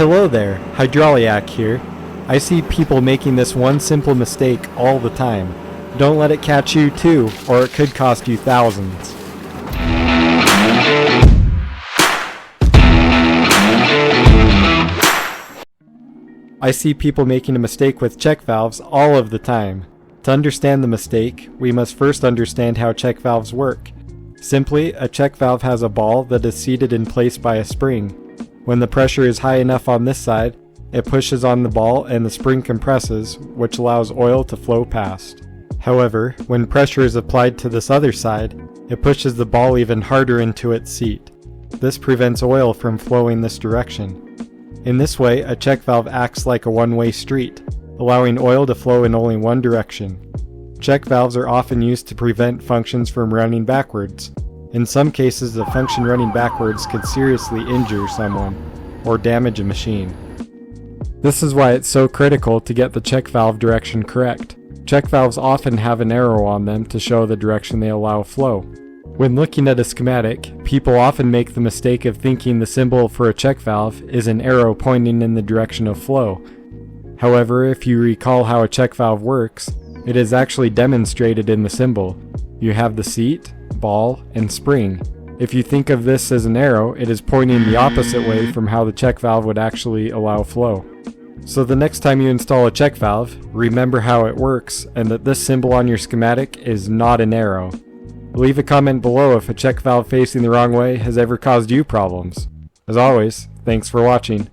Hello there, Hydrauliac here. I see people making this one simple mistake all the time. Don't let it catch you too, or it could cost you thousands. I see people making a mistake with check valves all of the time. To understand the mistake, we must first understand how check valves work. Simply, a check valve has a ball that is seated in place by a spring. When the pressure is high enough on this side, it pushes on the ball and the spring compresses, which allows oil to flow past. However, when pressure is applied to this other side, it pushes the ball even harder into its seat. This prevents oil from flowing this direction. In this way, a check valve acts like a one-way street, allowing oil to flow in only one direction. Check valves are often used to prevent functions from running backwards. In some cases, a function running backwards could seriously injure someone or damage a machine. This is why it's so critical to get the check valve direction correct. Check valves often have an arrow on them to show the direction they allow flow. When looking at a schematic, people often make the mistake of thinking the symbol for a check valve is an arrow pointing in the direction of flow. However, if you recall how a check valve works, it is actually demonstrated in the symbol. You have the seat, ball, and spring. If you think of this as an arrow, it is pointing the opposite way from how the check valve would actually allow flow. So the next time you install a check valve, remember how it works and that this symbol on your schematic is not an arrow. Leave a comment below if a check valve facing the wrong way has ever caused you problems. As always, thanks for watching.